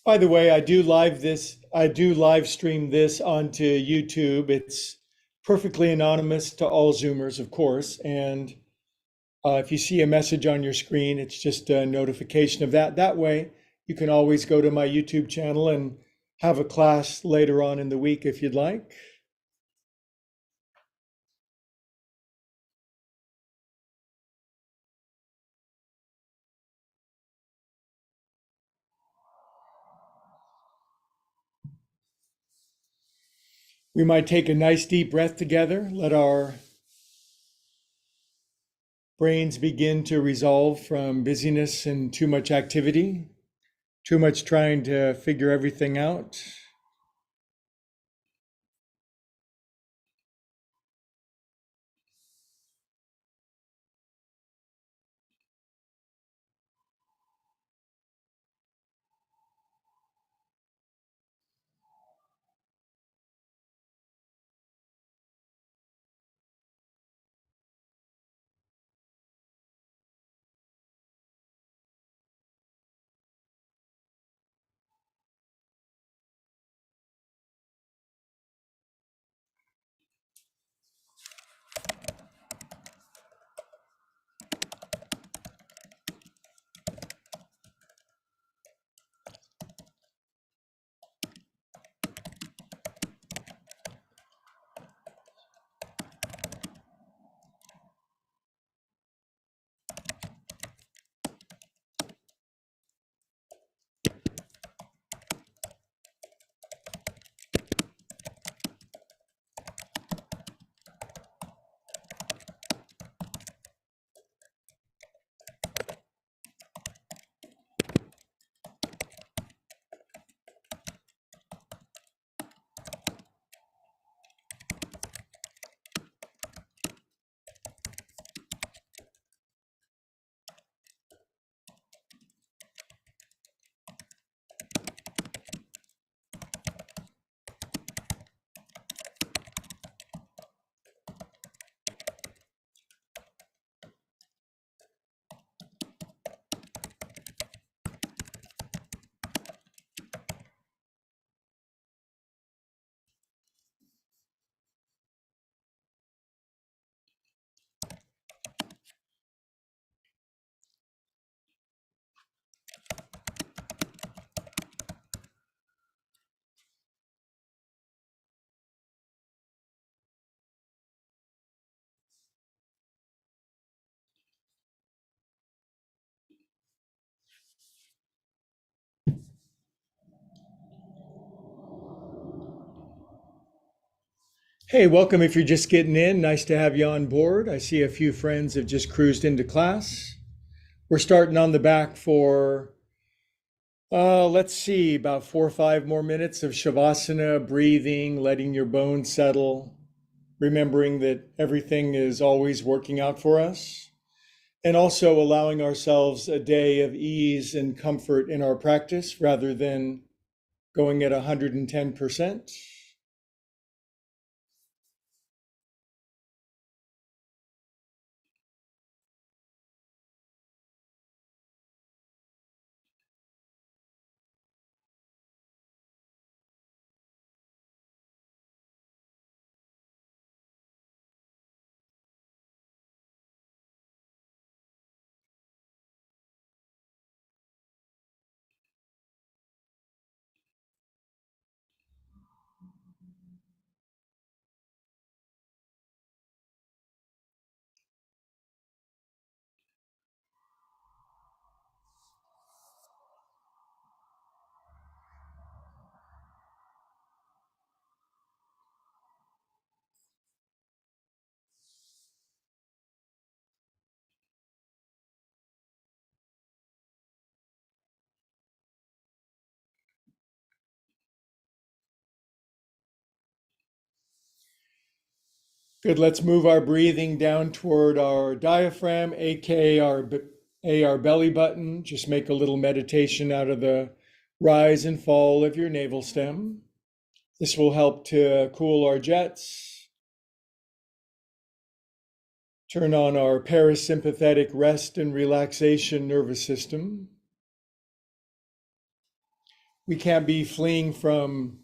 By the way, I do live stream this onto YouTube. It's perfectly anonymous to all Zoomers, of course. And if you see a message on your screen, it's just a notification of that. That way, you can always go to my YouTube channel and have a class later on in the week if you'd like. We might take a nice deep breath together, let our brains begin to resolve from busyness and too much activity, too much trying to figure everything out. Hey, welcome if you're just getting in. Nice to have you on board. I see a few friends have just cruised into class. We're starting on the back for, let's see, about 4 or 5 more minutes of Shavasana, breathing, letting your bones settle, remembering that everything is always working out for us, and also allowing ourselves a day of ease and comfort in our practice rather than going at 110%. Good. Let's move our breathing down toward our diaphragm, aka our belly button. Just make a little meditation out of the rise and fall of your navel stem. This will help to cool our jets, turn on our parasympathetic rest and relaxation nervous system. We can't be fleeing from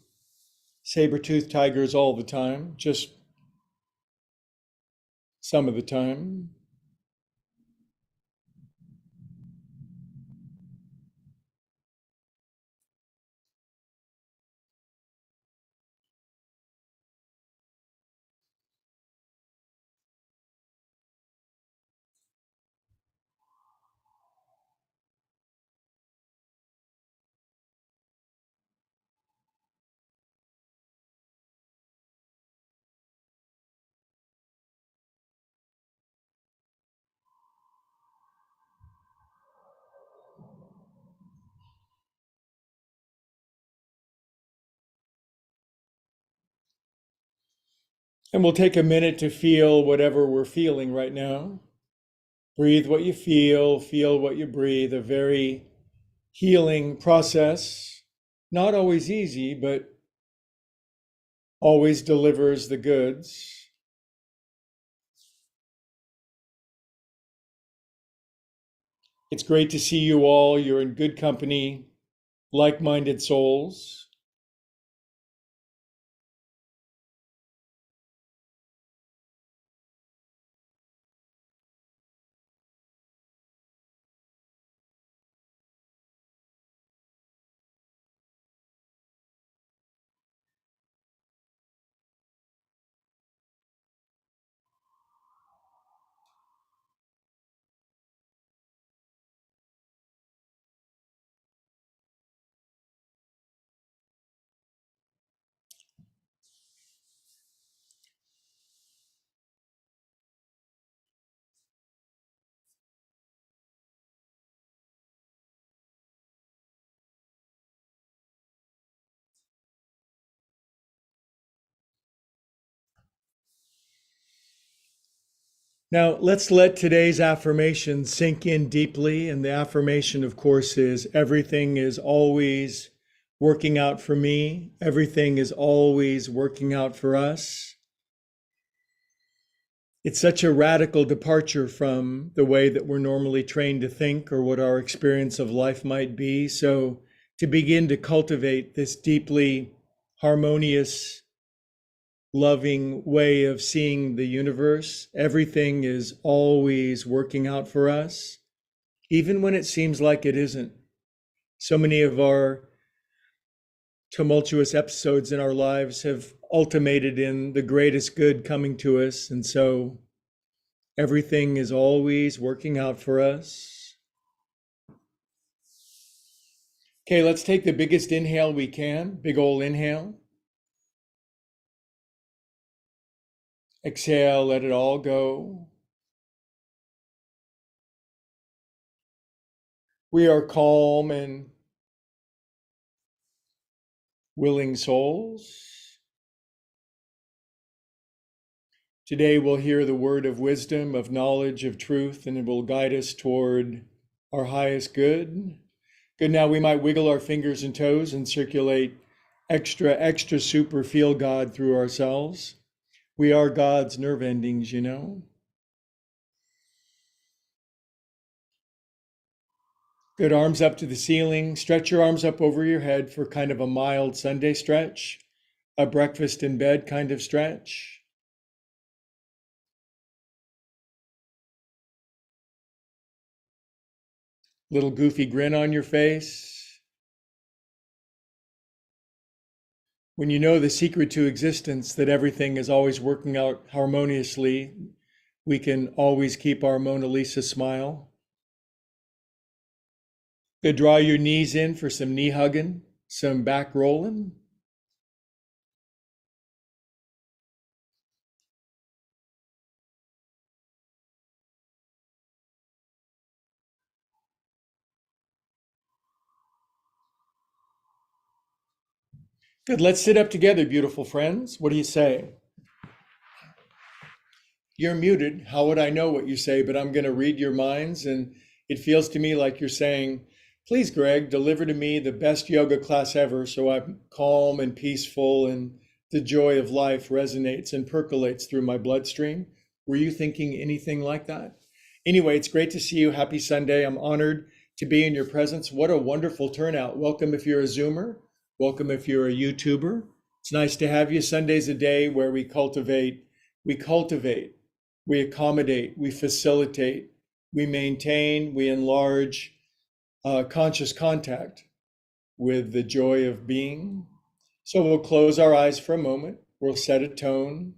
saber-toothed tigers all the time, just some of the time. And we'll take a minute to feel whatever we're feeling right now. Breathe what you feel what you breathe. A very healing process. Not always easy, but always delivers the goods. It's great to see you all. You're in good company, like-minded souls. Now, let's let today's affirmation sink in deeply. And the affirmation, of course, is everything is always working out for me. Everything is always working out for us. It's such a radical departure from the way that we're normally trained to think or what our experience of life might be. So, to begin to cultivate this deeply harmonious, loving way of seeing the universe, everything is always working out for us, even when it seems like it isn't. So many of our tumultuous episodes in our lives have ultimated in the greatest good coming to us. And so everything is always working out for us. Okay, let's take the biggest inhale we can, big ol' inhale. Exhale, let it all go. We are calm and willing souls. Today we'll hear the word of wisdom, of knowledge, of truth, and it will guide us toward our highest good. Good, now we might wiggle our fingers and toes and circulate extra super feel God through ourselves. We are God's nerve endings, you know. Good, arms up to the ceiling. Stretch your arms up over your head for kind of a mild Sunday stretch, a breakfast in bed kind of stretch. Little goofy grin on your face. When you know the secret to existence, that everything is always working out harmoniously, we can always keep our Mona Lisa smile. Good, draw your knees in for some knee hugging, some back rolling. Good, let's sit up together, beautiful friends. What do you say? You're muted. How would I know what you say? But I'm going to read your minds, and it feels to me like you're saying, please, Greg, deliver to me the best yoga class ever so I'm calm and peaceful and the joy of life resonates and percolates through my bloodstream. Were you thinking anything like that? Anyway, it's great to see you. Happy Sunday. I'm honored to be in your presence. What a wonderful turnout. Welcome if you're a Zoomer. Welcome if you're a YouTuber. It's nice to have you. Sunday's a day where we cultivate, we accommodate, we facilitate, we maintain, we enlarge conscious contact with the joy of being. So we'll close our eyes for a moment. We'll set a tone.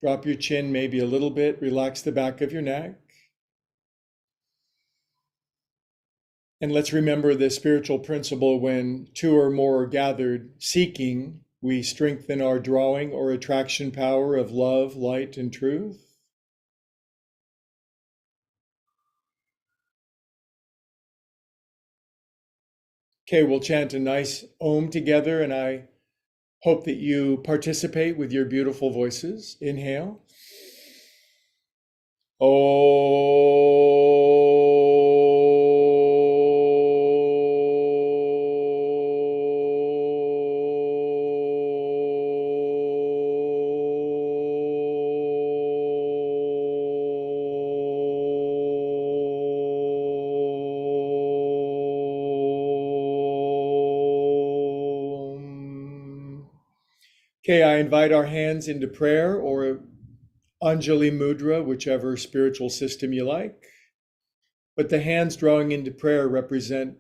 Drop your chin maybe a little bit. Relax the back of your neck. And let's remember the spiritual principle: when two or more are gathered seeking, we strengthen our drawing or attraction power of love, light, and truth. Okay, we'll chant a nice Om together, and I hope that you participate with your beautiful voices. Inhale. Okay, I invite our hands into prayer or Anjali Mudra, whichever spiritual system you like. But the hands drawing into prayer represent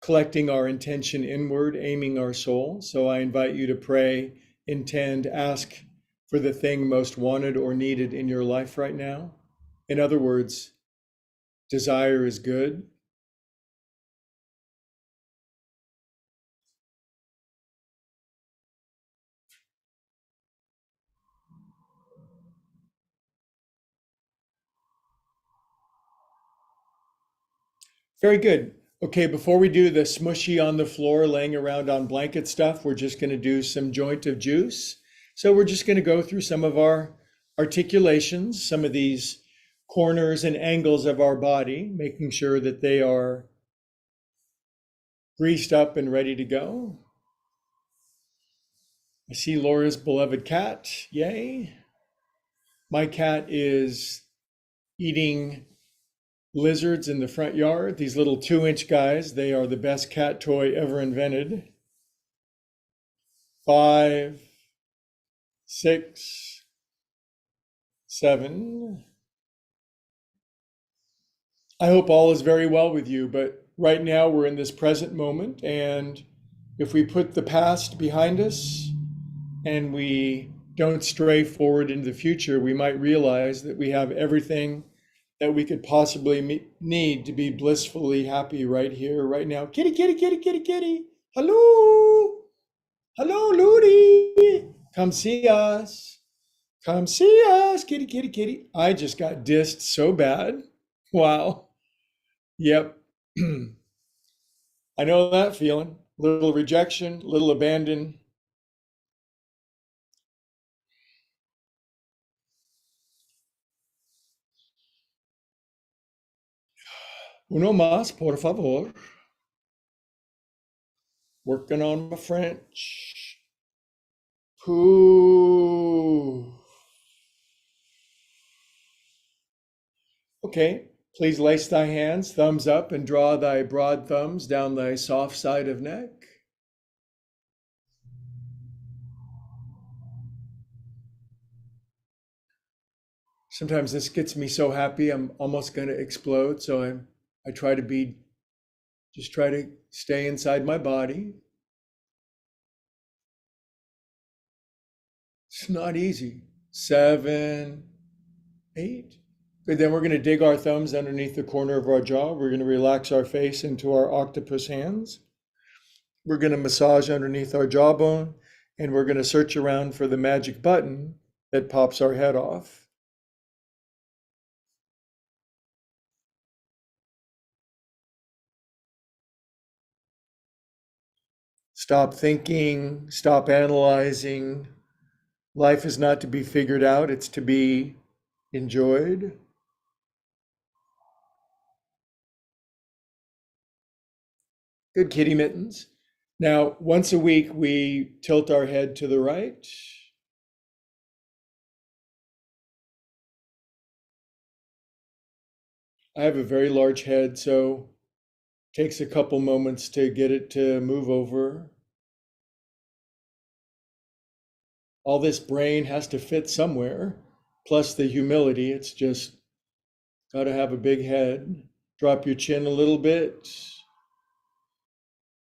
collecting our intention inward, aiming our soul. So I invite you to pray, intend, ask for the thing most wanted or needed in your life right now. In other words, desire is good. Very good. Okay, before we do the smushy on the floor, laying around on blanket stuff, we're just going to do some joint of juice. So we're just going to go through some of our articulations, some of these corners and angles of our body, making sure that they are greased up and ready to go. I see Laura's beloved cat. Yay. My cat is eating lizards in the front yard. These little 2-inch guys, they are the best cat toy ever invented. 5, 6, 7. I hope all is very well with you, but right now we're in this present moment, and if we put the past behind us and we don't stray forward into the future, we might realize that we have everything that we could possibly need to be blissfully happy right here, right now. Kitty, kitty, kitty, kitty, kitty. Hello. Hello, Ludi. Come see us. Come see us, kitty, kitty, kitty. I just got dissed so bad. Wow. Yep. I know that feeling. Little rejection, little abandon. Uno más, por favor. Working on my French. Pooh. Okay, please lace thy hands, thumbs up, and draw thy broad thumbs down thy soft side of neck. Sometimes this gets me so happy I'm almost going to explode, so I try to try to stay inside my body. It's not easy. 7, 8. Good, then we're going to dig our thumbs underneath the corner of our jaw. We're going to relax our face into our octopus hands. We're going to massage underneath our jawbone, and we're going to search around for the magic button that pops our head off. Stop thinking, stop analyzing. Life is not to be figured out, it's to be enjoyed. Good, kitty mittens. Now, once a week, we tilt our head to the right. I have a very large head, so Takes a couple moments to get it to move over. All this brain has to fit somewhere, plus the humility. It's just got to have a big head. Drop your chin a little bit.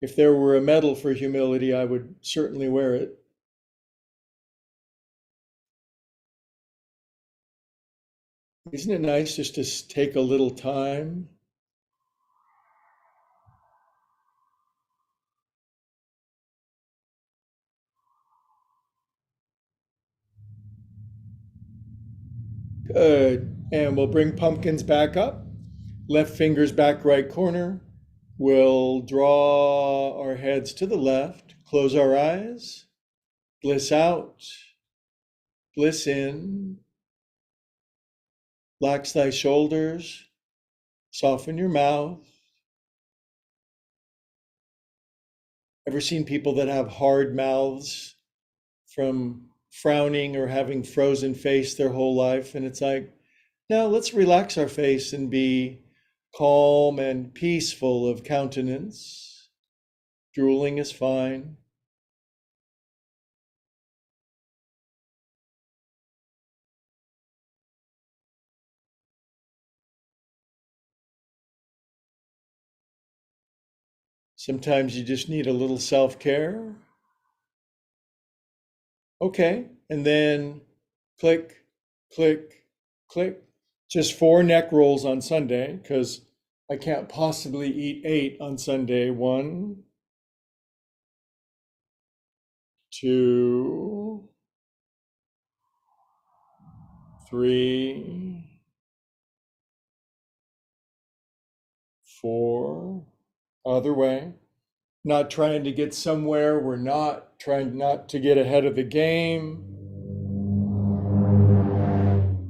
If there were a medal for humility, I would certainly wear it. Isn't it nice just to take a little time? Good. And we'll bring pumpkins back up. Left finger's back right corner. We'll draw our heads to the left. Close our eyes. Bliss out. Bliss in. Relax thy shoulders. Soften your mouth. Ever seen people that have hard mouths from frowning or having frozen face their whole life? And it's like, now let's relax our face and be calm and peaceful of countenance. Drooling is fine. Sometimes you just need a little self-care. Okay. And then click, click, click. Just 4 neck rolls on Sunday because I can't possibly eat 8 on Sunday. 1, 2, 3, 4. Other way. Not trying to get somewhere. We're not trying not to get ahead of the game.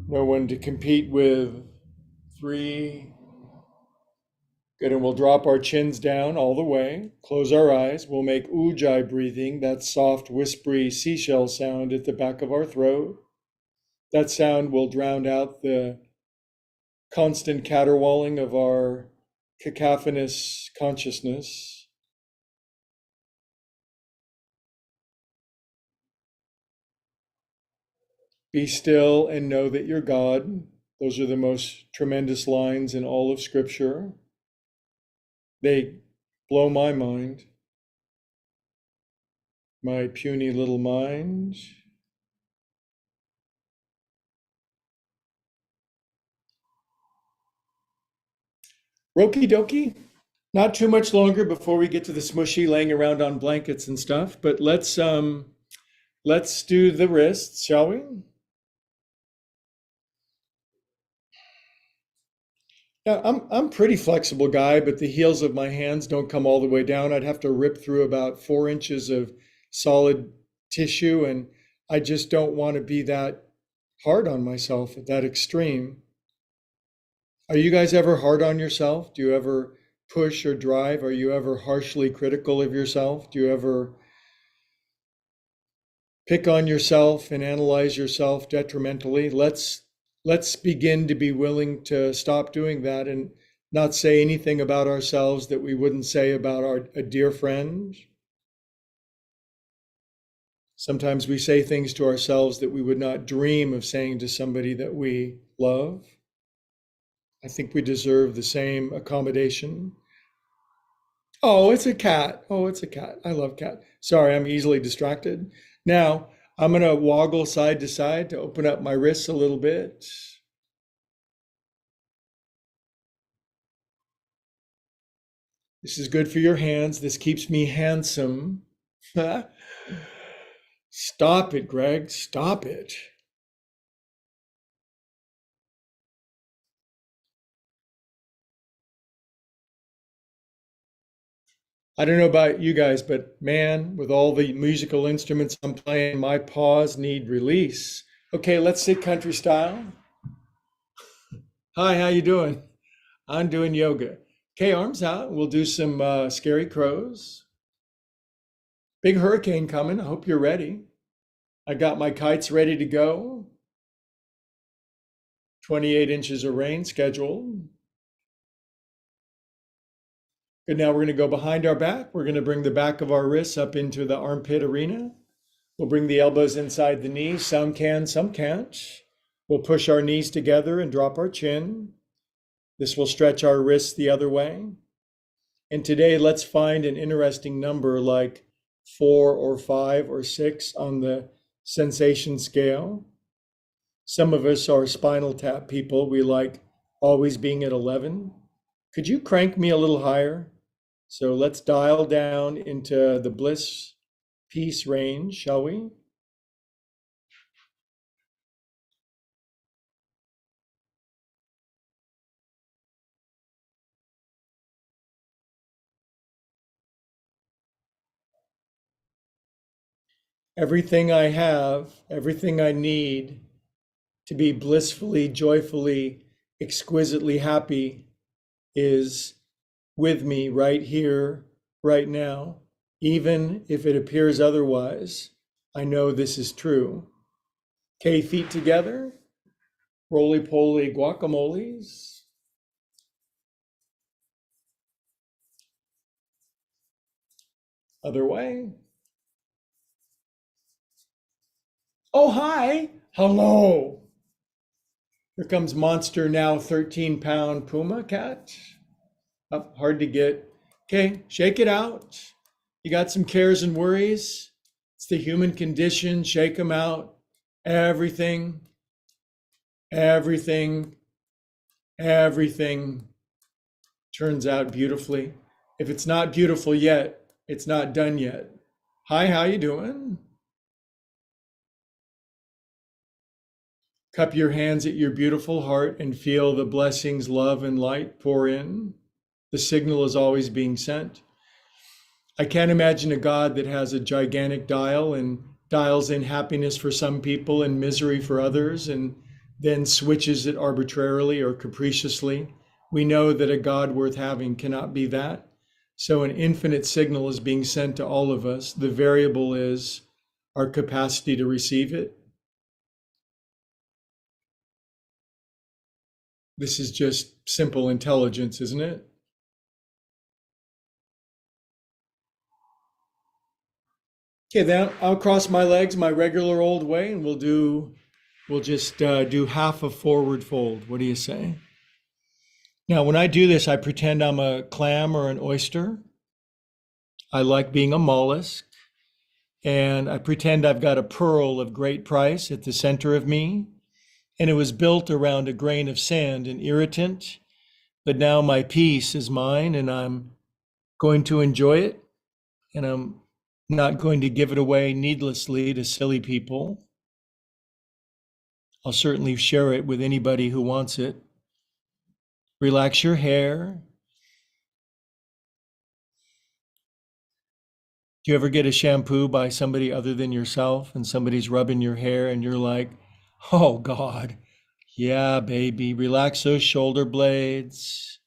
No one to compete with. 3. Good, and we'll drop our chins down all the way. Close our eyes. We'll make ujjayi breathing, that soft, whispery seashell sound at the back of our throat. That sound will drown out the constant caterwauling of our cacophonous consciousness. Be still and know that you're God. Those are the most tremendous lines in all of Scripture. They blow my mind, my puny little mind. Roki dokie. Not too much longer before we get to the smushy laying around on blankets and stuff, but let's do the wrists, shall we? Yeah, I'm pretty flexible guy, but the heels of my hands don't come all the way down. I'd have to rip through about 4 inches of solid tissue, and I just don't want to be that hard on myself at that extreme. Are you guys ever hard on yourself? Do you ever push or drive? Are you ever harshly critical of yourself? Do you ever pick on yourself and analyze yourself detrimentally? Let's begin to be willing to stop doing that and not say anything about ourselves that we wouldn't say about a dear friend. Sometimes we say things to ourselves that we would not dream of saying to somebody that we love. I think we deserve the same accommodation. Oh, it's a cat. Oh, it's a cat. I love cat. Sorry, I'm easily distracted. Now, I'm going to woggle side to side to open up my wrists a little bit. This is good for your hands. This keeps me handsome. Stop it, Greg. Stop it. I don't know about you guys, but man, with all the musical instruments I'm playing, my paws need release. Okay, let's sit country style. Hi, how you doing? I'm doing yoga. Okay, arms out. We'll do some scary crows. Big hurricane coming. I hope you're ready. I got my kites ready to go. 28 inches of rain scheduled. Good. Now we're going to go behind our back. We're going to bring the back of our wrists up into the armpit arena. We'll bring the elbows inside the knees. Some can, some can't. We'll push our knees together and drop our chin. This will stretch our wrists the other way. And today, let's find an interesting number like 4 or 5 or 6 on the sensation scale. Some of us are spinal tap people. We like always being at 11. Could you crank me a little higher? So let's dial down into the bliss peace range, shall we? Everything I have, everything I need to be blissfully, joyfully, exquisitely happy is with me right here, right now. Even if it appears otherwise, I know this is true. Okay, feet together, roly-poly guacamoles. Other way. Oh, hi. Hello. Here comes Monster, now 13-pound Puma cat. Up, hard to get. Okay, shake it out. You got some cares and worries. It's the human condition. Shake them out. Everything, everything, everything turns out beautifully. If it's not beautiful yet, it's not done yet. Hi, how you doing? Cup your hands at your beautiful heart and feel the blessings, love, and light pour in. The signal is always being sent. I can't imagine a God that has a gigantic dial and dials in happiness for some people and misery for others and then switches it arbitrarily or capriciously. We know that a God worth having cannot be that. So an infinite signal is being sent to all of us. The variable is our capacity to receive it. This is just simple intelligence, isn't it? Okay, then I'll cross my legs my regular old way, and we'll just do half a forward fold. What do you say? Now, when I do this, I pretend I'm a clam or an oyster. I like being a mollusk, and I pretend I've got a pearl of great price at the center of me, and it was built around a grain of sand, an irritant. But now my peace is mine, and I'm going to enjoy it, and I'm not going to give it away needlessly to silly people. I'll certainly share it with anybody who wants it. Relax your hair. Do you ever get a shampoo by somebody other than yourself and somebody's rubbing your hair and you're like, oh God, yeah, baby, relax those shoulder blades.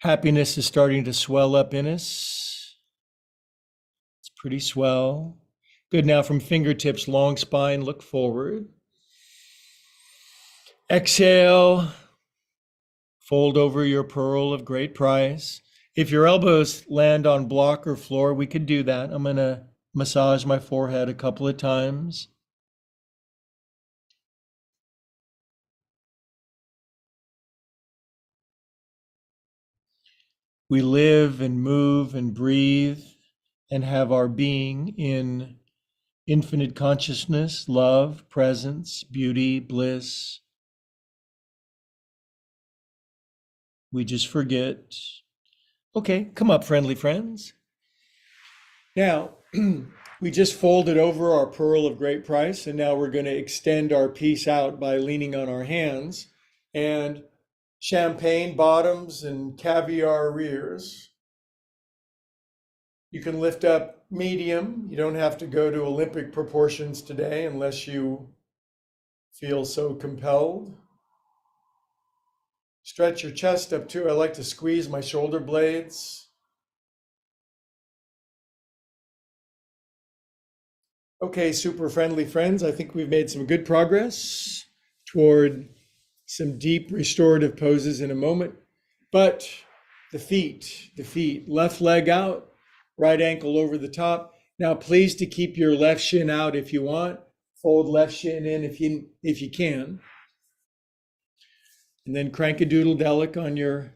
Happiness is starting to swell up in us. It's pretty swell. Good. Now from fingertips, long spine, look forward. Exhale, fold over your pearl of great price. If your elbows land on block or floor, we could do that. I'm going to massage my forehead a couple of times. We live and move and breathe and have our being in infinite consciousness, love, presence, beauty, bliss. We just forget. Okay, come up, friendly friends. Now, we just folded over our pearl of great price, and now we're going to extend our piece out by leaning on our hands and champagne bottoms and caviar rears. You can lift up medium. You don't have to go to Olympic proportions today unless you feel so compelled. Stretch your chest up too. I like to squeeze my shoulder blades. Okay, super friendly friends, I think we've made some good progress toward some deep restorative poses in a moment. But the feet, left leg out, right ankle over the top. Now, please to keep your left shin out if you want. Fold left shin in if you can. And then crank a doodle delic on your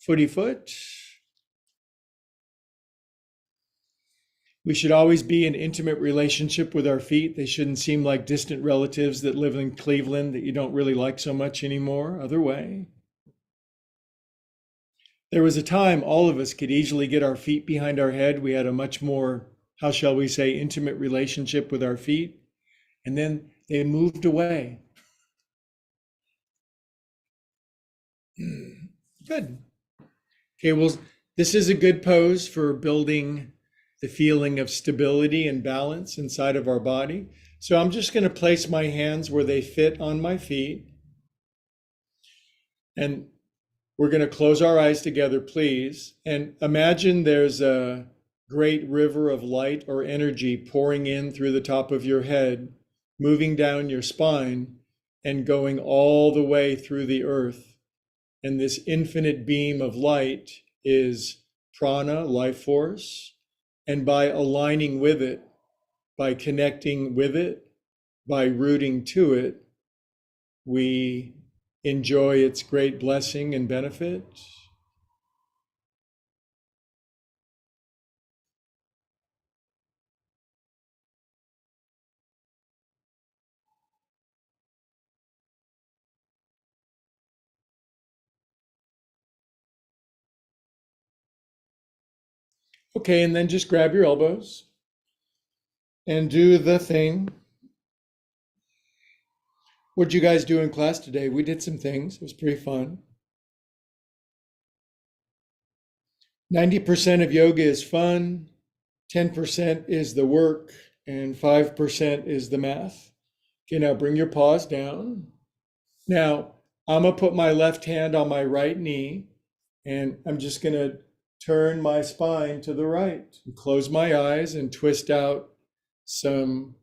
footy foot. We should always be in intimate relationship with our feet. They shouldn't seem like distant relatives that live in Cleveland that you don't really like so much anymore. Other way. There was a time all of us could easily get our feet behind our head. We had a much more, how shall we say, intimate relationship with our feet. And then they moved away. Good. Okay, well, this is a good pose for building the feeling of stability and balance inside of our body. So I'm just going to place my hands where they fit on my feet. And we're going to close our eyes together, please. And imagine there's a great river of light or energy pouring in through the top of your head, moving down your spine, and going all the way through the earth. And this infinite beam of light is prana, life force. And by aligning with it, by connecting with it, by rooting to it, we enjoy its great blessing and benefit. Okay, and then just grab your elbows and do the thing. What'd you guys do in class today? We did some things. It was pretty fun. 90% of yoga is fun, 10% is the work, and 5% is the math. Okay, now bring your paws down. Now, I'm gonna put my left hand on my right knee, and I'm just gonna turn my spine to the right, and close my eyes and twist out some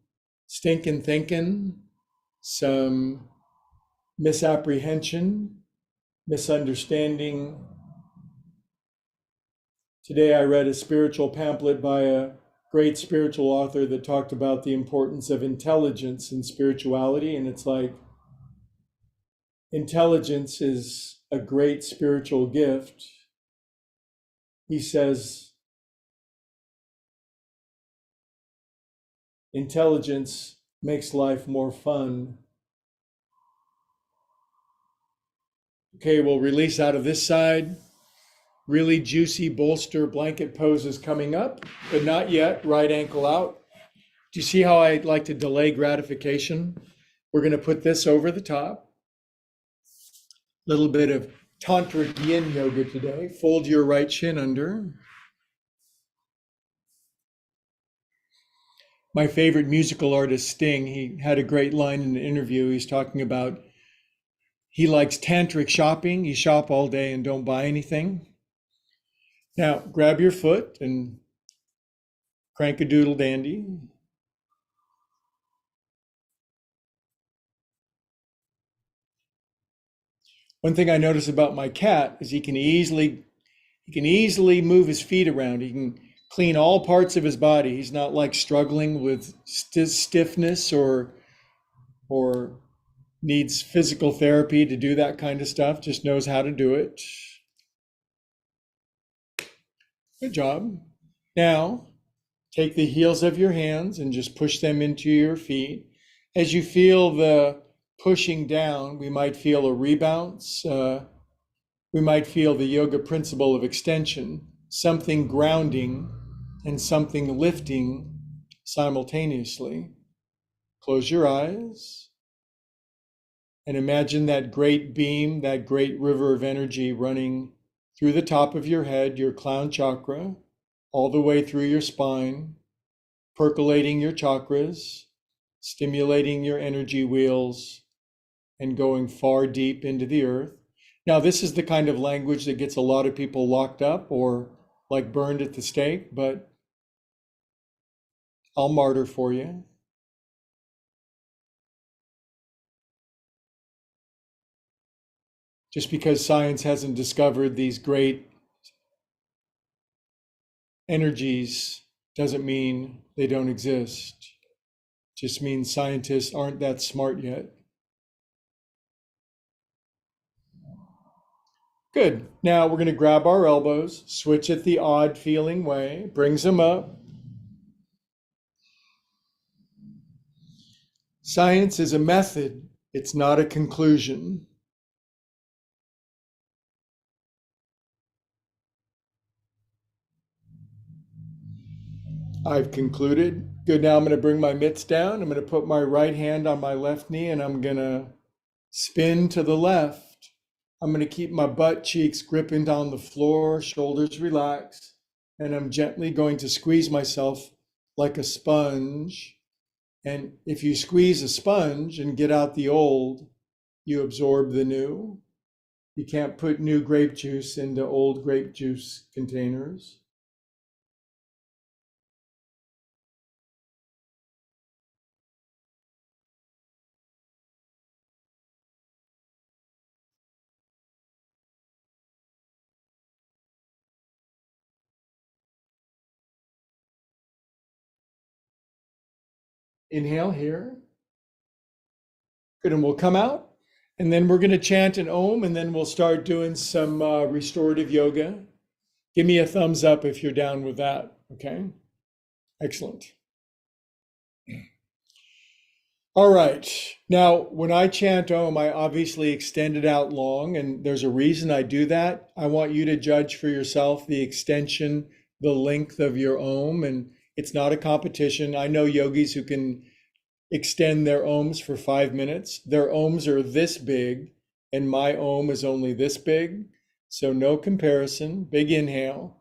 stinking thinking, some misapprehension, misunderstanding. Today I read a spiritual pamphlet by a great spiritual author that talked about the importance of intelligence in spirituality, and it's like intelligence is a great spiritual gift. He says intelligence makes life more fun. Okay, we'll release out of this side. Really juicy bolster blanket poses coming up, but not yet. Right ankle out. Do you see how I like to delay gratification? We're going to put this over the top. Little bit of tantric yin yoga today. Fold your right shin under. My favorite musical artist, Sting, he had a great line in an interview. He's talking about he likes tantric shopping. You shop all day and don't buy anything. Now, grab your foot and crank a doodle dandy. One thing I notice about my cat is he can easily move his feet around. He can clean all parts of his body. He's not like struggling with stiffness or needs physical therapy to do that kind of stuff. Just knows how to do it. Good job. Now, take the heels of your hands and just push them into your feet. As you feel the pushing down, we might feel a rebounce. We might feel the yoga principle of extension, something grounding and something lifting simultaneously. Close your eyes and imagine that great beam, that great river of energy running through the top of your head, your crown chakra, all the way through your spine, percolating your chakras, stimulating your energy wheels, and going far deep into the earth. Now, this is the kind of language that gets a lot of people locked up or like burned at the stake, but I'll martyr for you. Just because science hasn't discovered these great energies doesn't mean they don't exist. Just means scientists aren't that smart yet. Good. Now we're going to grab our elbows, switch it the odd feeling way, brings them up. Science is a method, it's not a conclusion. I've concluded. Good. Now I'm going to bring my mitts down. I'm going to put my right hand on my left knee and I'm going to spin to the left. I'm going to keep my butt cheeks gripping down the floor, shoulders relaxed, and I'm gently going to squeeze myself like a sponge. And if you squeeze a sponge and get out the old, you absorb the new. You can't put new grape juice into old grape juice containers. Inhale here. Good, and we'll come out. And then we're going to chant an Om, and then we'll start doing some restorative yoga. Give me a thumbs up if you're down with that. Okay? Excellent. All right. Now, when I chant Om, I obviously extend it out long, and there's a reason I do that. I want you to judge for yourself the extension, the length of your Om, and it's not a competition. I know yogis who can extend their Oms for 5 minutes. Their Oms are this big, and my Om is only this big. So no comparison. Big inhale.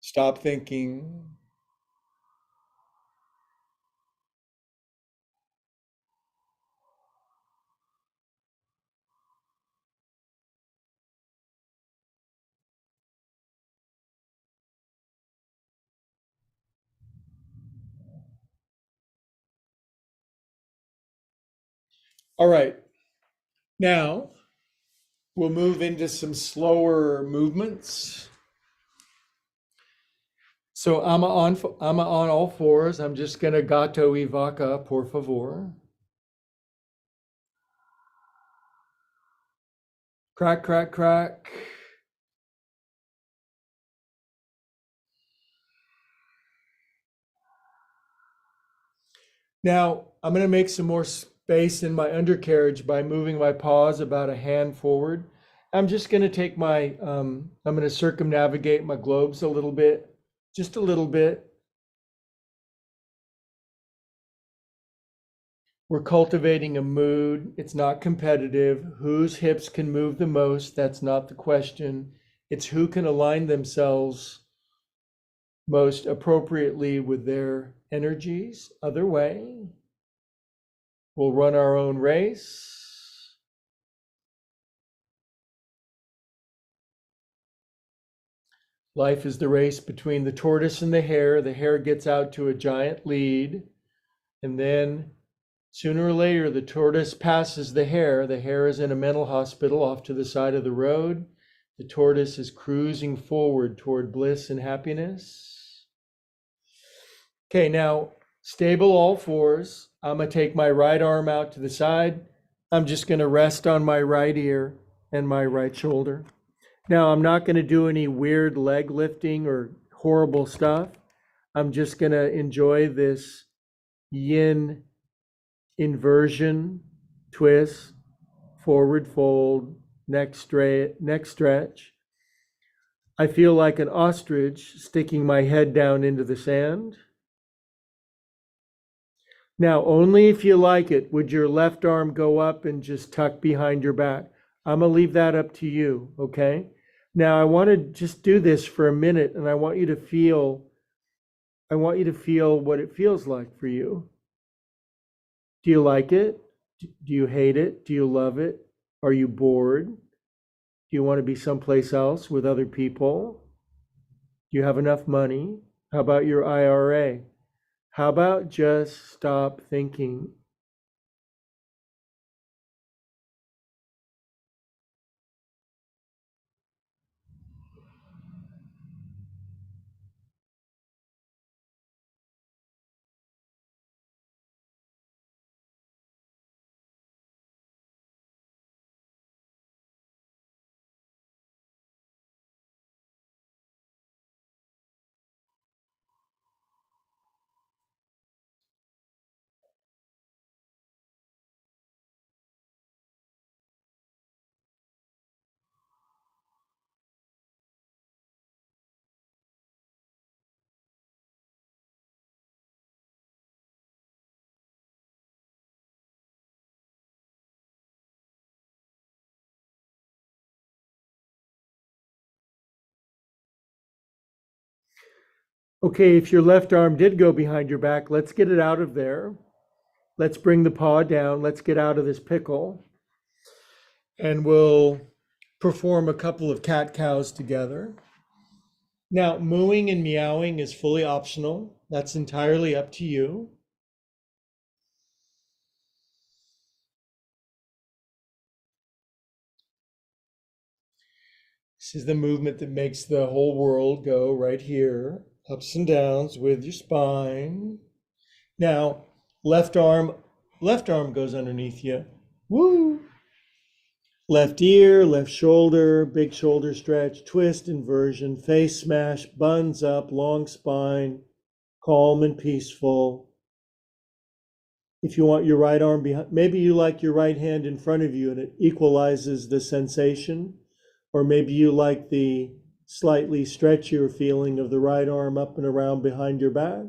Stop thinking. All right. Now we'll move into some slower movements. So I'm on all fours. I'm just gonna gato y vaca, por favor. Crack, crack, crack. Now I'm gonna make some more space in my undercarriage by moving my paws about a hand forward. I'm just gonna take my, I'm gonna circumnavigate my globes a little bit, just a little bit. We're cultivating a mood. It's not competitive. Whose hips can move the most? That's not the question. It's who can align themselves most appropriately with their energies. Other way. We'll run our own race. Life is the race between the tortoise and the hare. The hare gets out to a giant lead, and then sooner or later, the tortoise passes the hare. The hare is in a mental hospital off to the side of the road. The tortoise is cruising forward toward bliss and happiness. Okay, now stable all fours. I'm going to take my right arm out to the side. I'm just going to rest on my right ear and my right shoulder. Now, I'm not going to do any weird leg lifting or horrible stuff. I'm just going to enjoy this yin inversion, twist, forward fold, neck stretch. I feel like an ostrich sticking my head down into the sand. Now, only if you like it, would your left arm go up and just tuck behind your back. I'm gonna leave that up to you, okay? Now I want to just do this for a minute and I want you to feel what it feels like for you. Do you like it? Do you hate it? Do you love it? Are you bored? Do you want to be someplace else with other people? Do you have enough money? How about your IRA? How about just stop thinking? Okay, if your left arm did go behind your back, let's get it out of there. Let's bring the paw down. Let's get out of this pickle. And we'll perform a couple of cat cows together. Now, mooing and meowing is fully optional. That's entirely up to you. This is the movement that makes the whole world go right here, ups and downs with your spine. Now, left arm, left arm goes underneath you. Woo! Left ear, left shoulder, big shoulder stretch, twist, inversion, face smash, buns up, long spine, calm and peaceful. If you want your right arm behind, maybe you like your right hand in front of you and it equalizes the sensation. Or maybe you like the slightly stretchier feeling of the right arm up and around behind your back.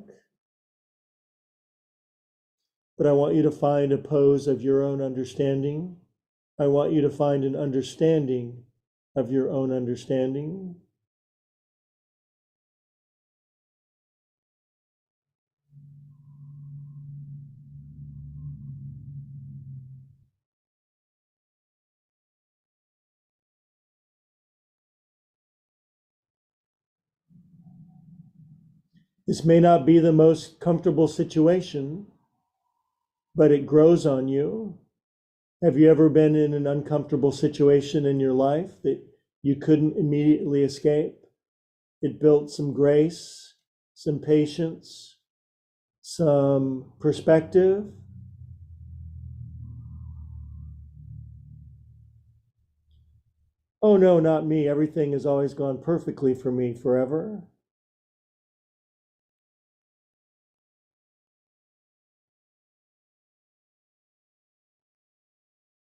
But I want you to find a pose of your own understanding. I want you to find an understanding of your own understanding. This may not be the most comfortable situation, but it grows on you. Have you ever been in an uncomfortable situation in your life that you couldn't immediately escape? It built some grace, some patience, some perspective. Oh no, not me. Everything has always gone perfectly for me forever.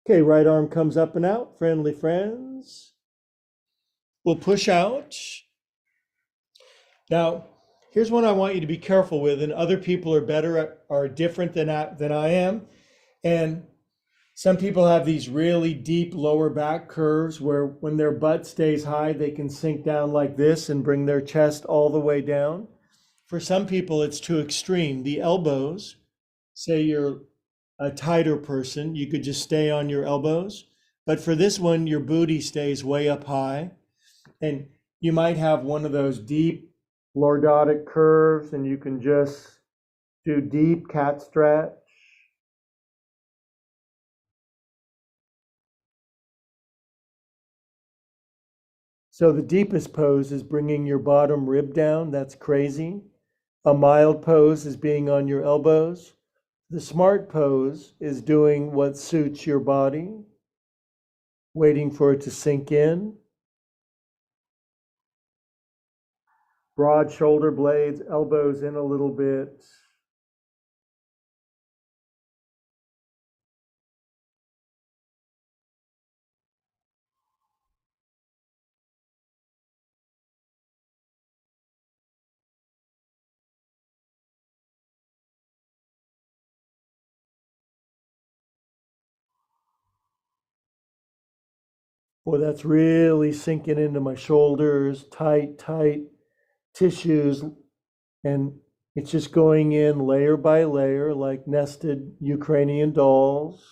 Okay, right arm comes up and out. Friendly friends. We'll push out. Now, here's one I want you to be careful with, and other people are different than I am. And some people have these really deep lower back curves where when their butt stays high, they can sink down like this and bring their chest all the way down. For some people, it's too extreme. The elbows, say you're a tighter person, you could just stay on your elbows. But for this one, your booty stays way up high. And you might have one of those deep lordotic curves, and you can just do deep cat stretch. So the deepest pose is bringing your bottom rib down. That's crazy. A mild pose is being on your elbows. The smart pose is doing what suits your body, waiting for it to sink in. Broad shoulder blades, elbows in a little bit. Boy, that's really sinking into my shoulders, tight, tight tissues, and it's just going in layer by layer like nested Ukrainian dolls.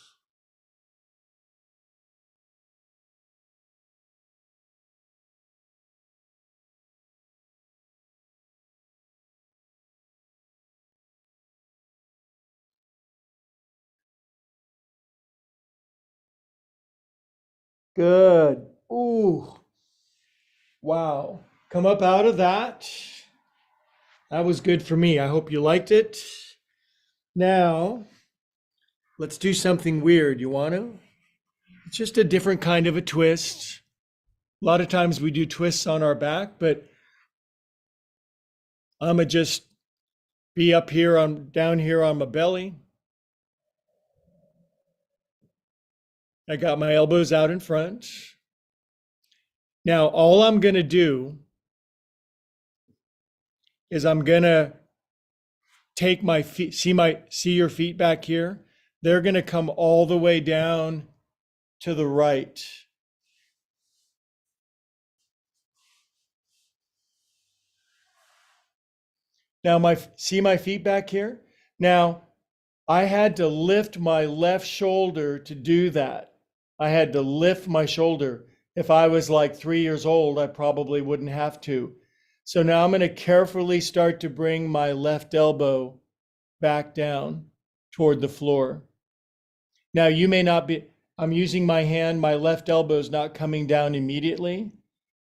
Good. Ooh, wow. Come up out of that. That was good for me. I hope you liked it. Now, let's do something weird. You want to? It's just a different kind of a twist. A lot of times we do twists on our back, but I'm gonna just be up here on down here on my belly. I got my elbows out in front. Now, all I'm gonna do is I'm gonna take my feet, see your feet back here? They're gonna come all the way down to the right. Now see my feet back here? Now, I had to lift my left shoulder to do that. I had to lift my shoulder. If I was like 3 years old, I probably wouldn't have to. So now I'm going to carefully start to bring my left elbow back down toward the floor. Now you may not be, I'm using my hand, my left elbow is not coming down immediately.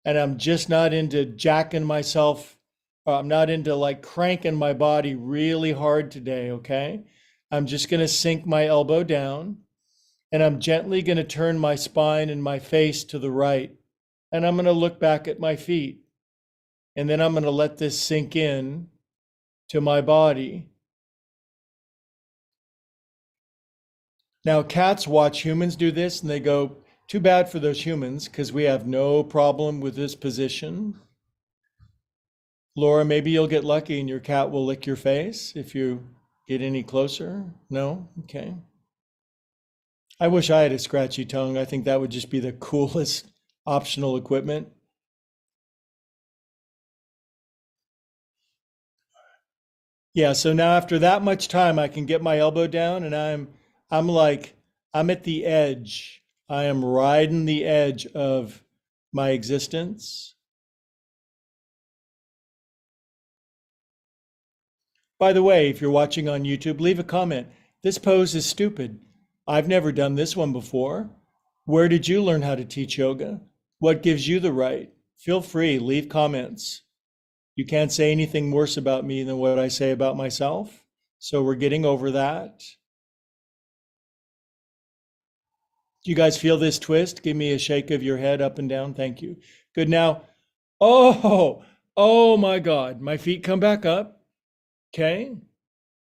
And I'm just not into jacking myself. I'm not into like cranking my body really hard today, okay? I'm just going to sink my elbow down and I'm gently going to turn my spine and my face to the right. And I'm going to look back at my feet. And then I'm going to let this sink in to my body. Now, cats watch humans do this and they go, too bad for those humans because we have no problem with this position. Laura, maybe you'll get lucky and your cat will lick your face if you get any closer. No? Okay. I wish I had a scratchy tongue. I think that would just be the coolest optional equipment. Yeah, so now after that much time, I can get my elbow down and I'm at the edge. I am riding the edge of my existence. By the way, if you're watching on YouTube, leave a comment. This pose is stupid. I've never done this one before. Where did you learn how to teach yoga? What gives you the right? Feel free, leave comments. You can't say anything worse about me than what I say about myself. So we're getting over that. Do you guys feel this twist? Give me a shake of your head up and down. Thank you. Good. Now, oh my God. My feet come back up. Okay.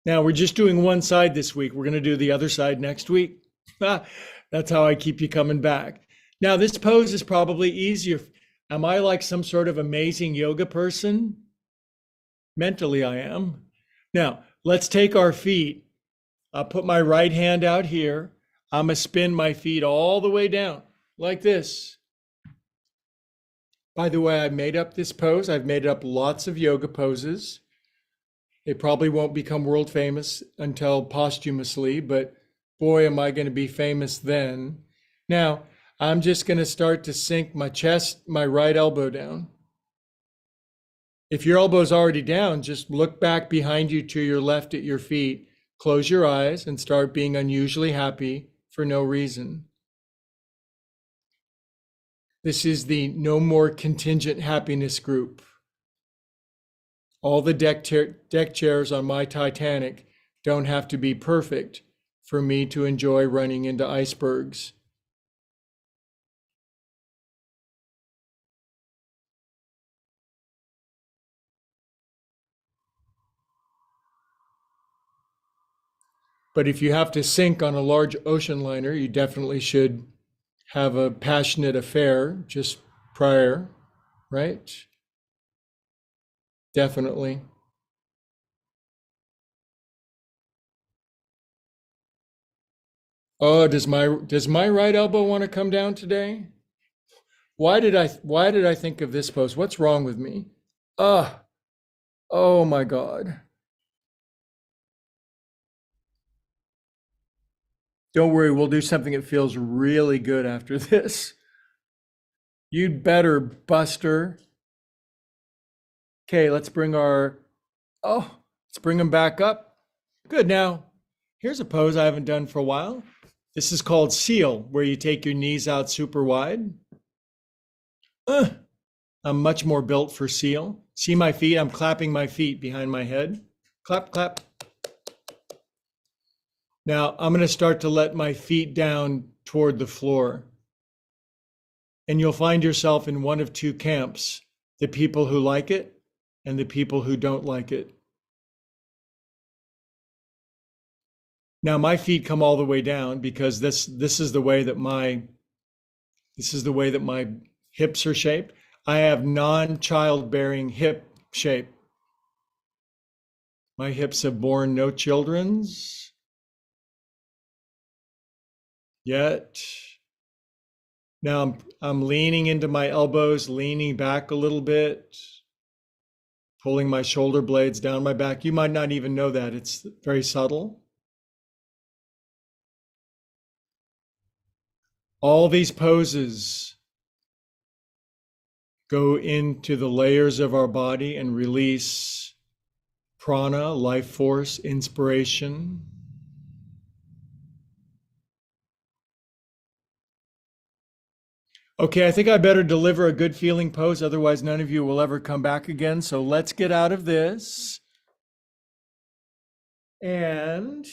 Now we're just doing one side this week. We're going to do the other side next week. That's how I keep you coming back. Now, this pose is probably easier. Am I like some sort of amazing yoga person? Mentally, I am. Now, let's take our feet. I'll put my right hand out here. I'm going to spin my feet all the way down like this. By the way, I made up this pose. I've made up lots of yoga poses. They probably won't become world famous until posthumously, but boy, am I going to be famous then. Now, I'm just going to start to sink my chest, my right elbow down. If your elbow's already down, just look back behind you to your left at your feet, close your eyes, and start being unusually happy for no reason. This is the No More Contingent Happiness group. All the deck chairs on my Titanic don't have to be perfect for me to enjoy running into icebergs. But if you have to sink on a large ocean liner, you definitely should have a passionate affair just prior, right? Definitely. Oh, does my right elbow want to come down today? Why did I think of this pose? What's wrong with me? Ugh. Oh my God. Don't worry, we'll do something that feels really good after this. You'd better, Buster. Okay, let's bring them back up. Good. Now, here's a pose I haven't done for a while. This is called seal, where you take your knees out super wide. I'm much more built for seal. See my feet? I'm clapping my feet behind my head. Clap, clap. Now I'm going to start to let my feet down toward the floor. And you'll find yourself in one of two camps, the people who like it and the people who don't like it. Now my feet come all the way down because this is the way that my hips are shaped. I have non-childbearing hip shape. My hips have borne no children's yet. Now I'm leaning into my elbows, leaning back a little bit, pulling my shoulder blades down my back. You might not even know that. It's very subtle. All these poses go into the layers of our body and release prana, life force, inspiration. Okay, I think I better deliver a good feeling pose, otherwise none of you will ever come back again. So let's get out of this. And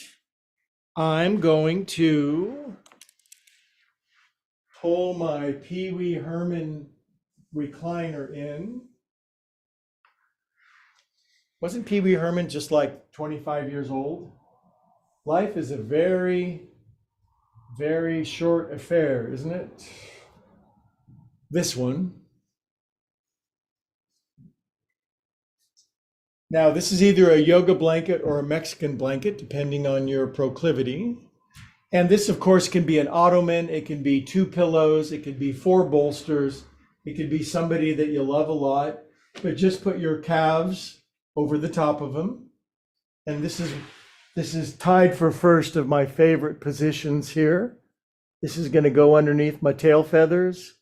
I'm going to pull my Pee Wee Herman recliner in. Wasn't Pee Wee Herman just like 25 years old? Life is a very, very short affair, isn't it? This one. Now, this is either a yoga blanket or a Mexican blanket, depending on your proclivity. And this, of course, can be an ottoman. It can be two pillows. It could be four bolsters. It could be somebody that you love a lot. But just put your calves over the top of them. And this is tied for first of my favorite positions here. This is going to go underneath my tail feathers.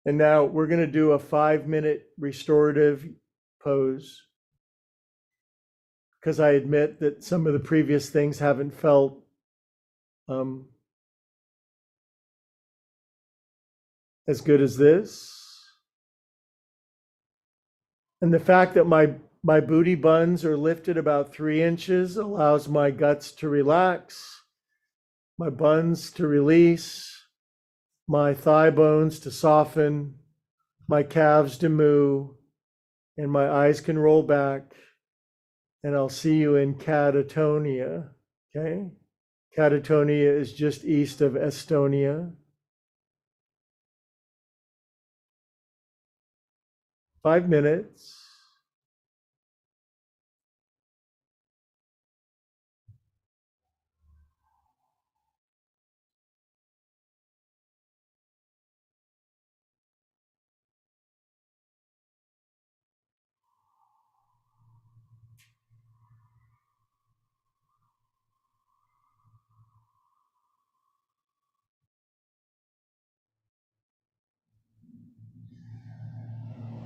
And now we're going to do a 5-minute restorative pose, because I admit that some of the previous things haven't felt as good as this. And the fact that my booty buns are lifted about 3 inches allows my guts to relax, my buns to release, my thigh bones to soften, my calves to moo, and my eyes can roll back. And I'll see you in catatonia. Okay? Catatonia is just east of Estonia. 5 minutes.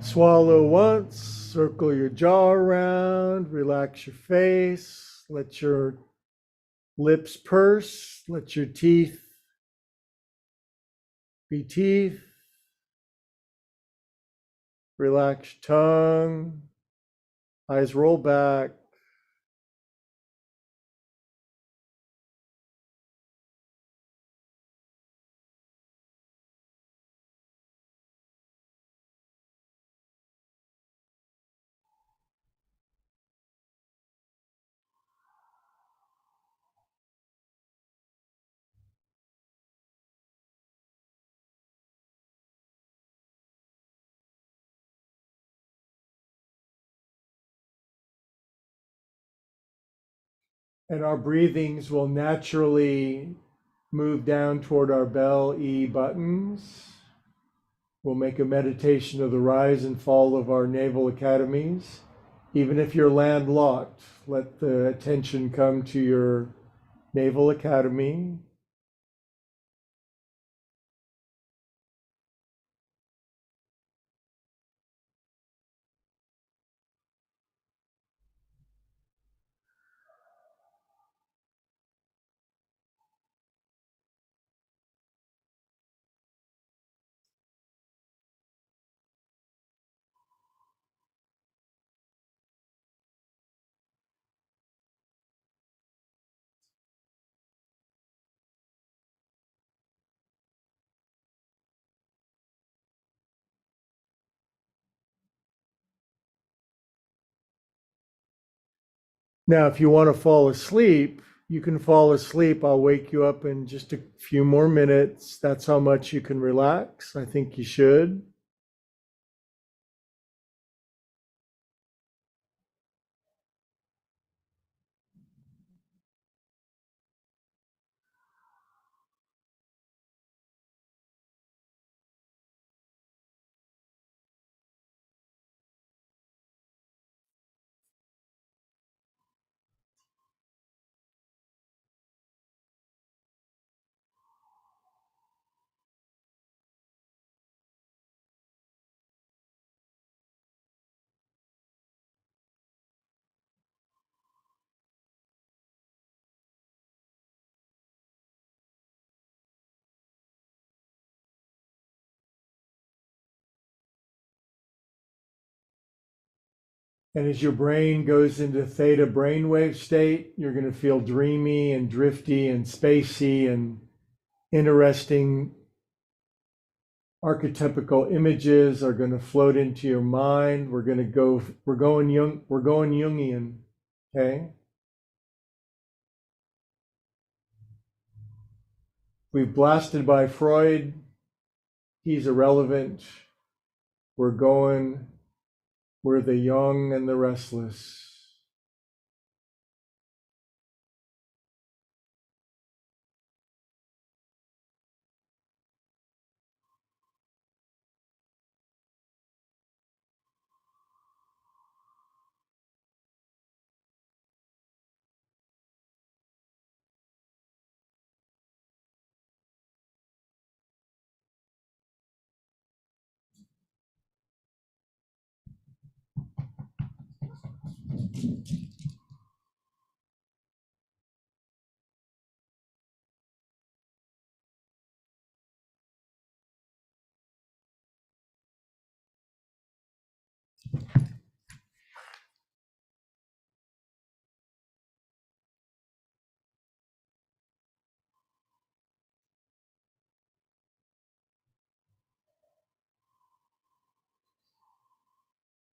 Swallow once, circle your jaw around, relax your face, let your lips purse, let your teeth be teeth, relax your tongue, eyes roll back. And our breathings will naturally move down toward our bell E buttons. We'll make a meditation of the rise and fall of our naval academies. Even if you're landlocked, let the attention come to your naval academy. Now, if you want to fall asleep, you can fall asleep. I'll wake you up in just a few more minutes. That's how much you can relax. I think you should. And as your brain goes into theta brainwave state, you're going to feel dreamy and drifty and spacey, and interesting archetypical images are going to float into your mind. We're going Jungian. Okay. We've blasted by Freud. He's irrelevant. We're the young and the restless.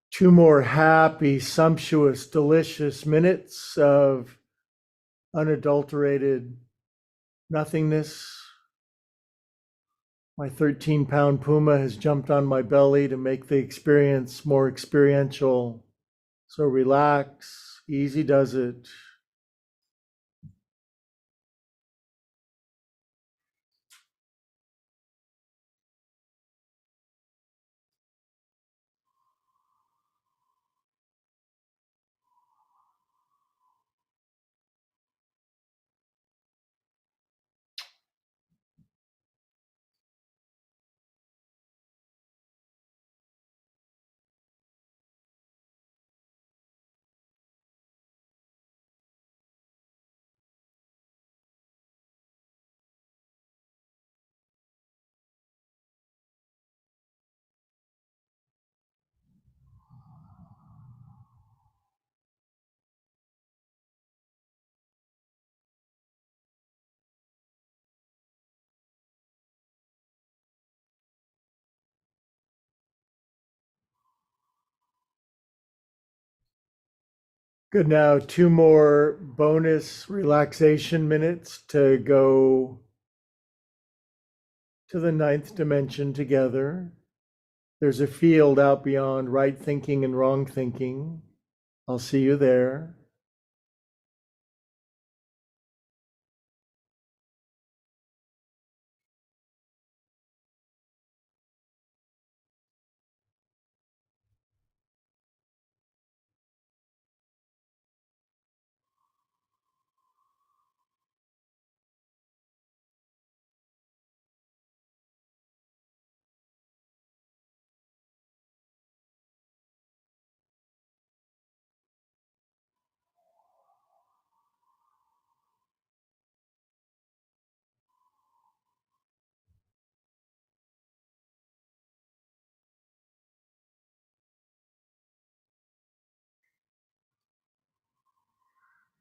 Two more happy, sumptuous, delicious minutes of unadulterated nothingness. My 13-pound puma has jumped on my belly to make the experience more experiential. So relax, easy does it. Good. Now, two more bonus relaxation minutes to go to the ninth dimension together. There's a field out beyond right thinking and wrong thinking. I'll see you there.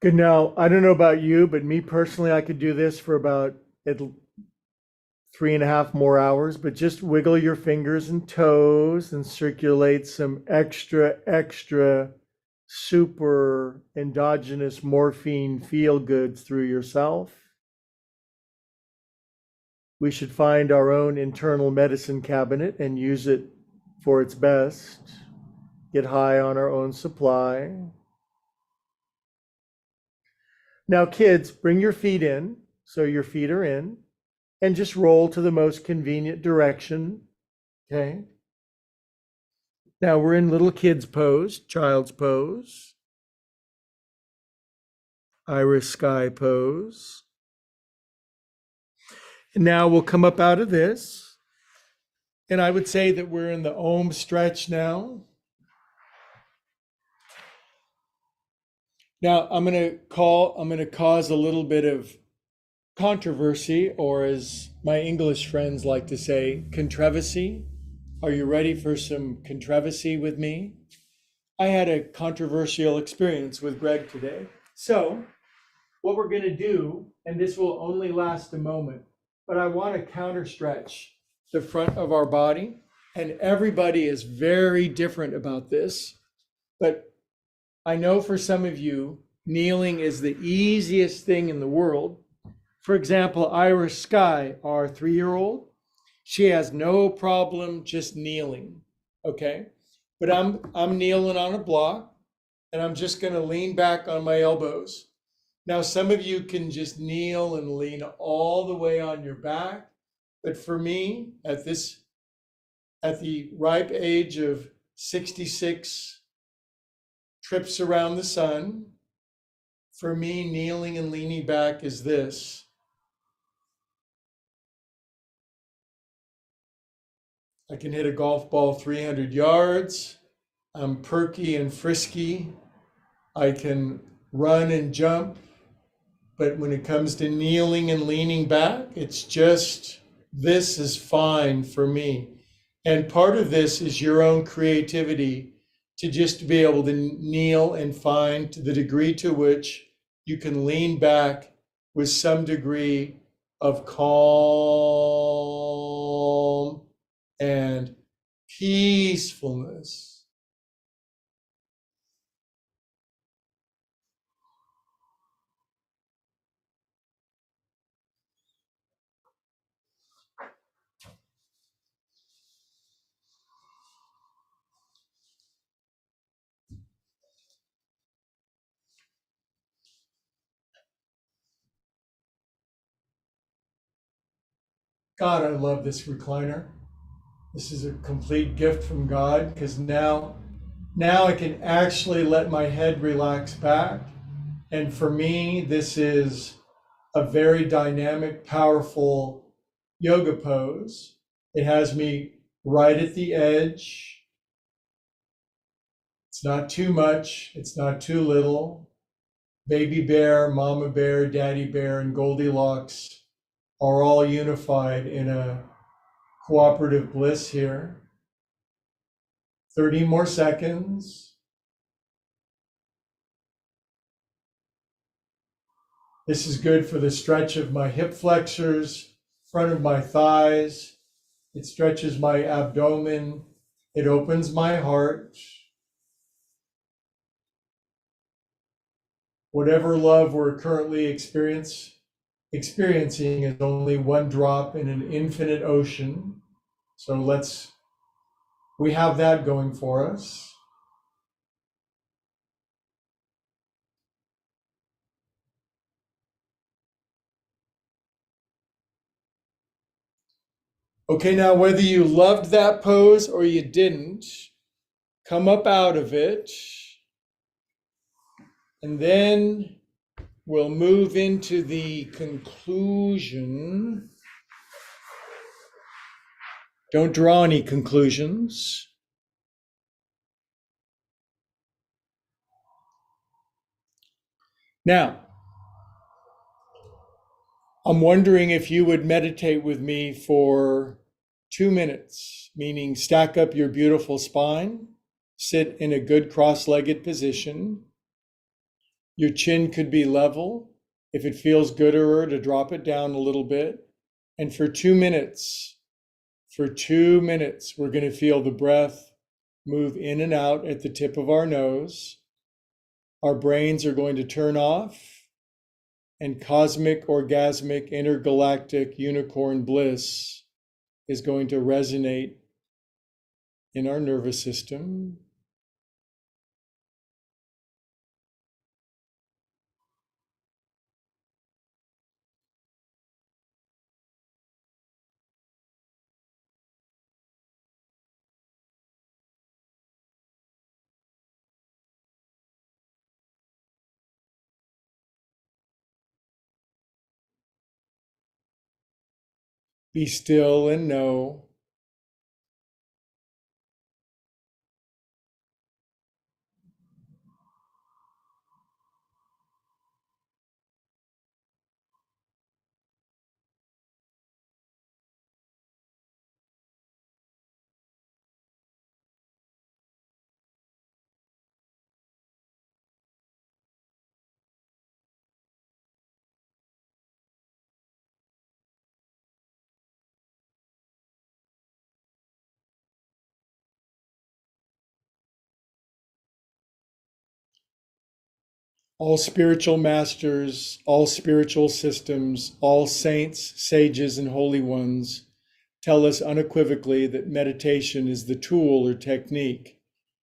Good. Now, I don't know about you, but me personally, I could do this for about at 3.5 more hours, but just wiggle your fingers and toes and circulate some extra super endogenous morphine feel goods through yourself. We should find our own internal medicine cabinet and use it for its best. Get high on our own supply. Now, kids, bring your feet in, so your feet are in, and just roll to the most convenient direction. Okay. Now we're in little kids pose, child's pose, iris sky pose. And now we'll come up out of this. And I would say that we're in the Om stretch now. Now I'm going to cause a little bit of controversy, or as my English friends like to say, controversy. Are you ready for some controversy with me? I had a controversial experience with Greg today. So what we're going to do, and this will only last a moment, but I want to counter stretch the front of our body. And everybody is very different about this. But I know for some of you, kneeling is the easiest thing in the world. For example, Iris Sky, our 3-year-old, she has no problem just kneeling, okay? But I'm kneeling on a block, and I'm just going to lean back on my elbows. Now, some of you can just kneel and lean all the way on your back, but for me, at the ripe age of 66 trips around the sun, for me, kneeling and leaning back is this. I can hit a golf ball 300 yards. I'm perky and frisky. I can run and jump. But when it comes to kneeling and leaning back, it's just, this is fine for me. And part of this is your own creativity to just be able to kneel and find the degree to which you can lean back with some degree of calm and peacefulness. God, I love this recliner. This is a complete gift from God, because now I can actually let my head relax back. And for me, this is a very dynamic, powerful yoga pose. It has me right at the edge. It's not too much, it's not too little. Baby bear, mama bear, daddy bear, and Goldilocks are all unified in a cooperative bliss here. 30 more seconds. This is good for the stretch of my hip flexors, front of my thighs. It stretches my abdomen. It opens my heart. Whatever love we're currently experiencing is only one drop in an infinite ocean. So we have that going for us. Okay, now whether you loved that pose or you didn't, come up out of it, and then we'll move into the conclusion. Don't draw any conclusions. Now, I'm wondering if you would meditate with me for 2 minutes, meaning stack up your beautiful spine, sit in a good cross-legged position, Your chin could be level. If it feels gooder to drop it down a little bit. And for 2 minutes, we're going to feel the breath move in and out at the tip of our nose. Our brains are going to turn off, and cosmic, orgasmic, intergalactic unicorn bliss is going to resonate in our nervous system. Be still and know. All spiritual masters, all spiritual systems, all saints, sages, and holy ones tell us unequivocally that meditation is the tool or technique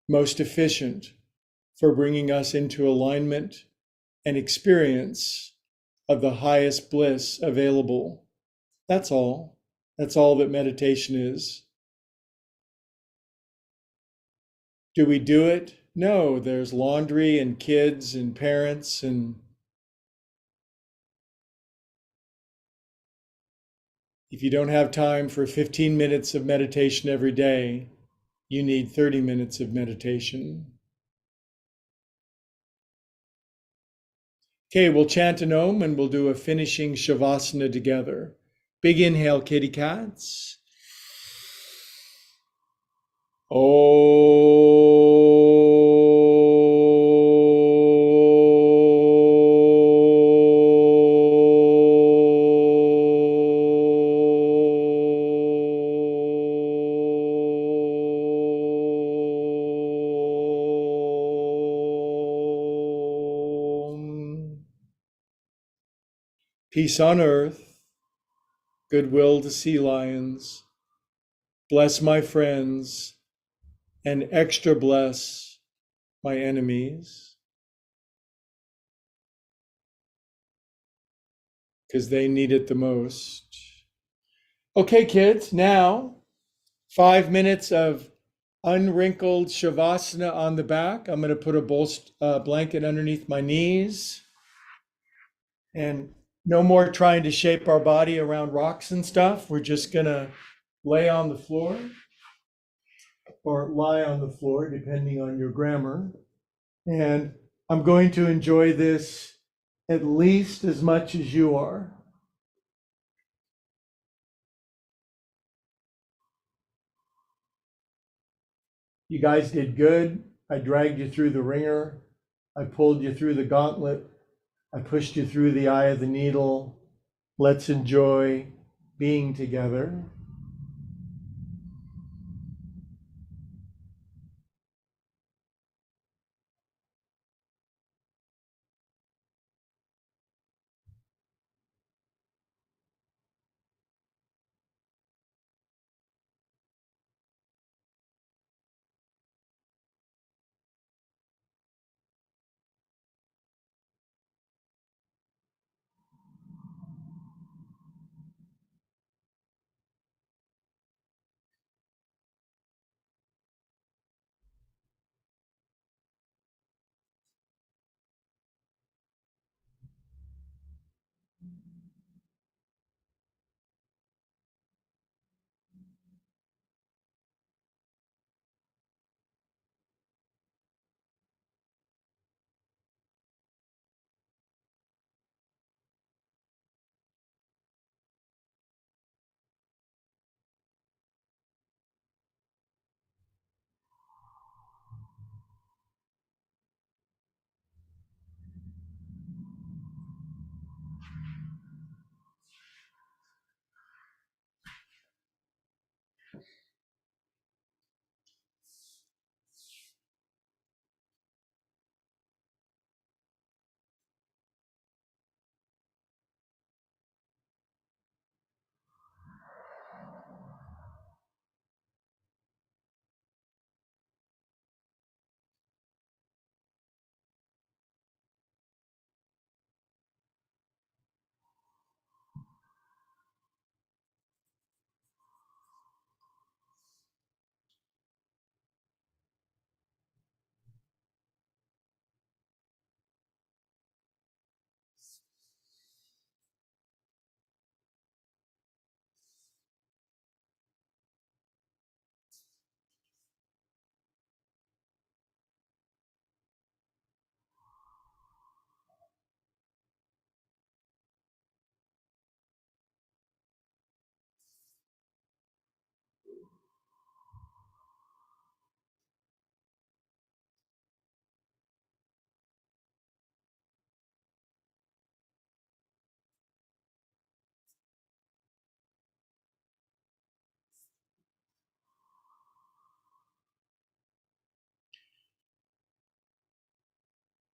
most efficient for bringing us into alignment and experience of the highest bliss available. That's all. That's all that meditation is. Do we do it? No, there's laundry and kids and parents, and if you don't have time for 15 minutes of meditation every day, you need 30 minutes of meditation. Okay, we'll chant an Om and we'll do a finishing Shavasana together. Big inhale, kitty cats. Peace on earth, goodwill to sea lions. Bless my friends and extra bless my enemies, because they need it the most. Okay, kids, now 5 minutes of unwrinkled Shavasana on the back. I'm going to put a blanket underneath my knees, and no more trying to shape our body around rocks and stuff. We're just going to lay on the floor or lie on the floor, depending on your grammar. And I'm going to enjoy this at least as much as you are. You guys did good. I dragged you through the ringer. I pulled you through the gauntlet. I pushed you through the eye of the needle. Let's enjoy being together.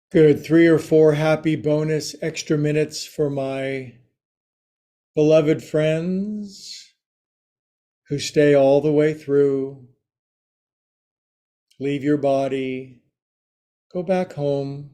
Good. 3 or 4 happy bonus extra minutes for my beloved friends who stay all the way through. Leave your body, go back home.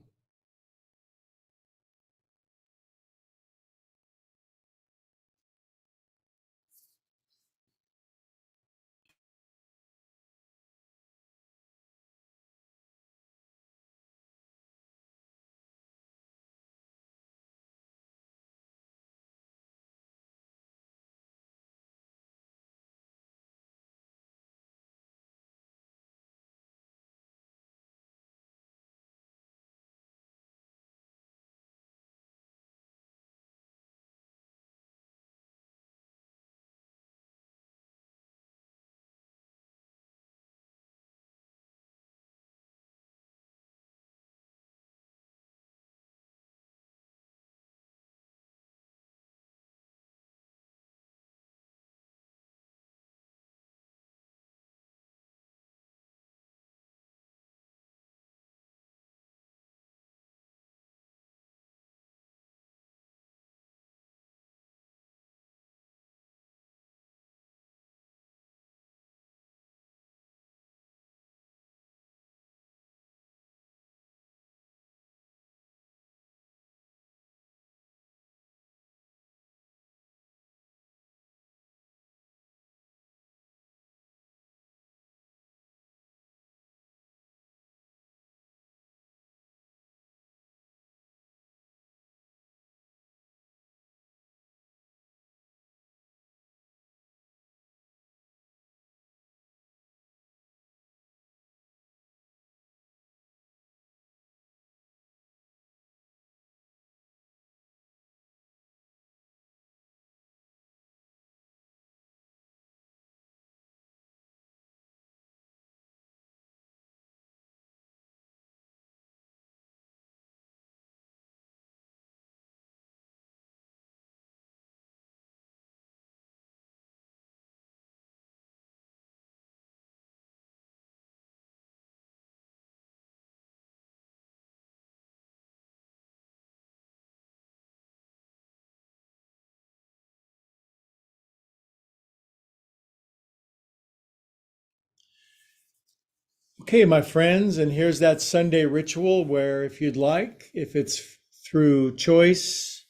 Okay, my friends, and here's that Sunday ritual where, if you'd like, if it's through choice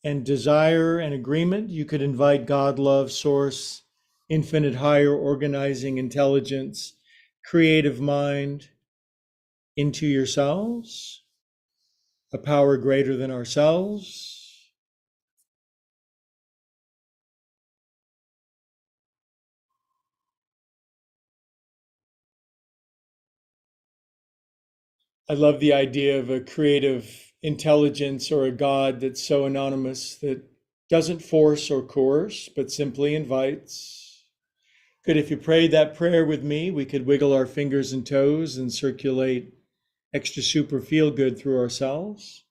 and desire and agreement, you could invite God, love, source, infinite higher organizing intelligence, creative mind into yourselves, a power greater than ourselves. I love the idea of a creative intelligence or a God that's so anonymous that doesn't force or coerce, but simply invites. Good. If you prayed that prayer with me, we could wiggle our fingers and toes and circulate extra super feel good through ourselves.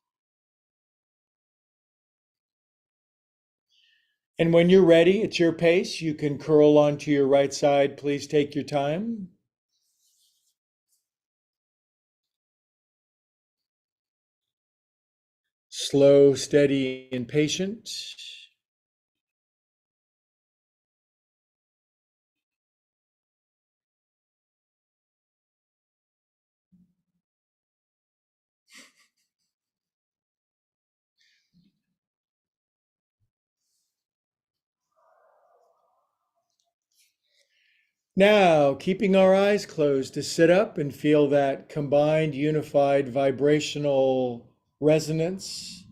And when you're ready, at your pace, you can curl onto your right side. Please take your time. Slow, steady, and patient. Now, keeping our eyes closed to sit up and feel that combined, unified vibrational resonance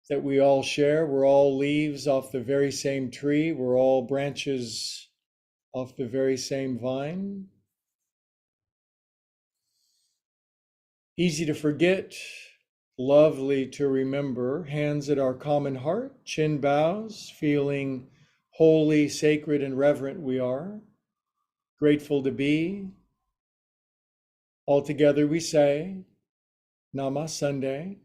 that we all share. We're all leaves off the very same tree, we're all branches off the very same vine. Easy to forget, lovely to remember. Hands at our common heart, chin bows, feeling holy, sacred, and reverent we are. Grateful to be. All together we say, Namaste.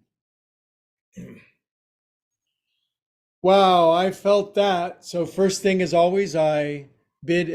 Wow, I felt that. So, first thing as always, I bid